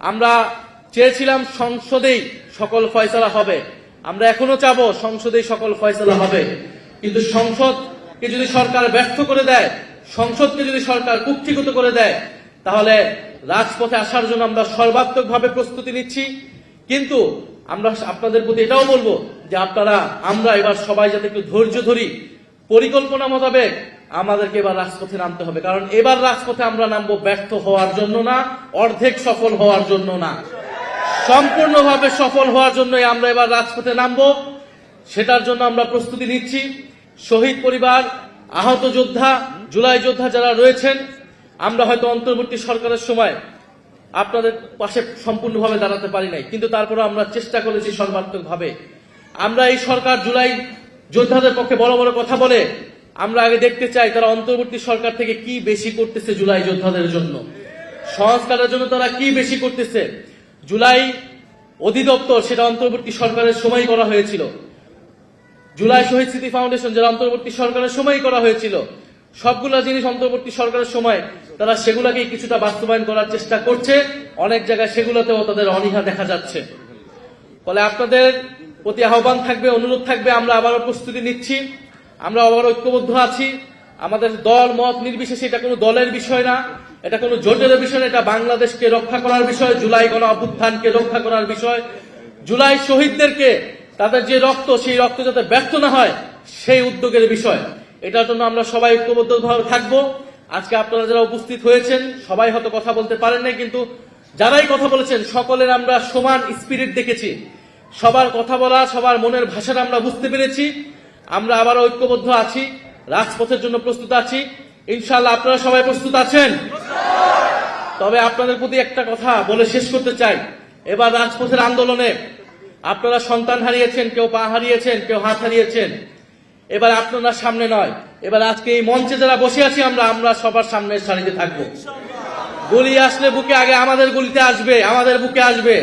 আমরা চেয়েছিলাম সংসদেই সকল ফয়সালা হবে, আমরা এখনো চাবো সংসদেই সকল ফয়সালা হবে। কিন্তু সংসদকে যদি সরকার ব্যর্থ করে দেয়, সংসদকে যদি সরকার কুক্ষিগত করে দেয়, তাহলে রাজপথে আসার জন্য আমরা সর্বাত্মকভাবে প্রস্তুতি নিচ্ছি। কিন্তু আমরা আপনাদের প্রতি এটাও বলবো যে আমরা এবার সবাই যাতে একটু ধৈর্য ধরি, পরিকল্পনা মোতাবেক আমাদেরকে এবার রাজপথে নামতে হবে। কারণ এবার রাজপথে আমরা নামবো ব্যর্থ হওয়ার জন্য না, অর্ধেক সফল হওয়ার জন্য না, সম্পূর্ণভাবে সফল হওয়ার জন্যই আমরা এবার রাজপথে নামবো। সেটার জন্য আমরা প্রস্তুতি নিচ্ছি। শহীদ পরিবার, আহত যোদ্ধা, জুলাই যোদ্ধা যারা রয়েছেন, আমরা হয়তো অন্তর্বর্তী সরকারের সময় আপনাদের পাশে সম্পূর্ণভাবে দাঁড়াতে পারি নাই, কিন্তু তারপরে আমরা চেষ্টা করেছি সর্বাত্মকভাবে। আমরা এই সরকার জুলাই যোদ্ধাদের পক্ষে বড় বড় কথা বলে, আমরা আগে দেখতে চাই তারা অন্তর্বর্তী সরকার থেকে কি বেশি করতেছে জুলাই যোদ্ধাদের জন্য, সংস্কারের জন্য তারা কি বেশি করতেছে। জুলাই অধিদপ্তর সেটা অন্তর্বর্তী সরকারের সময় করা হয়েছিল, জুলাই শহীদ স্মৃতি ফাউন্ডেশন যারা অন্তর্বর্তী সরকারের সময় করা হয়েছিল, সবগুলা জিনিস অন্তর্বর্তী সরকারের সময় তারা সেগুলাকে কিছুটা বাস্তবায়ন করার চেষ্টা করছে। অনেক জায়গায় সেগুলোতেও তাদের অনীহা দেখা যাচ্ছে। ফলে আপনাদের প্রতি আহ্বান থাকবে, অনুরোধ থাকবে, আমরা আবারও প্রস্তুতি নিচ্ছি, আমরা আবারও ঐক্যবদ্ধ আছি। আমাদের দল মত নির্বিশেষে, এটা কোনো দলের বিষয় না, এটা কোনো জোটের বিষয় না, এটা বাংলাদেশকে রক্ষা করার বিষয়, জুলাই গণ অভ্যুত্থানকে রক্ষা করার বিষয়, জুলাই শহীদদেরকে তাদের যে রক্ত, সেই রক্ত যাতে ব্যর্থ না হয় সেই উদ্যোগের বিষয়। এটার জন্য আমরা সবাই ঐক্যবদ্ধভাবে থাকবো। আজকে আপনারা যারা উপস্থিত হয়েছেন সবাই হয়তো কথা বলতে পারেন নাই, কিন্তু যারাই কথা বলেছেন সকলের আমরা সমান স্পিরিট দেখেছি, সবার কথা বলা, সবার মনের ভাষাটা আমরা বুঝতে পেরেছি। আমরা আবার ঐক্যবদ্ধ আছি, রাজপথের জন্য প্রস্তুত আছি। ইনশাআল্লাহ আপনারা সবাই প্রস্তুত আছেন। তবে আপনাদের প্রতি একটা কথা বলে শেষ করতে চাই, এবার রাজপথের আন্দোলনে আপনারা সন্তান হারিয়েছেন, কেউ পা হারিয়েছেন, কেউ হাত হারিয়েছেন। এবার আপনারা সামনে নয়, এবার আজকে এই মঞ্চে যারা বসে আছি আমরা সবার সামনের সারিতে থাকবো। গুলি আসলে বুকে আগে আমাদের গুলিতে আসবে, আমাদের বুকে আসবে।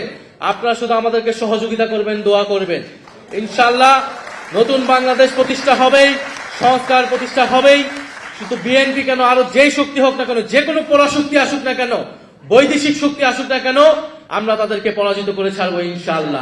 আপনারা শুধু আমাদেরকে সহযোগিতা করবেন, দোয়া করবেন। ইনশাআল্লাহ নতুন বাংলাদেশ প্রতিষ্ঠা হবেই, সংস্কার প্রতিষ্ঠা হবেই। শুধু বিএনপি কেন, আরো যেই শক্তি হোক না কেন, যে কোনো পরাশক্তি আসুক না কেন, বৈদেশিক শক্তি আসুক না কেন, আমরা তাদেরকে পরাজিত করে ছাড়বো ইনশাআল্লাহ।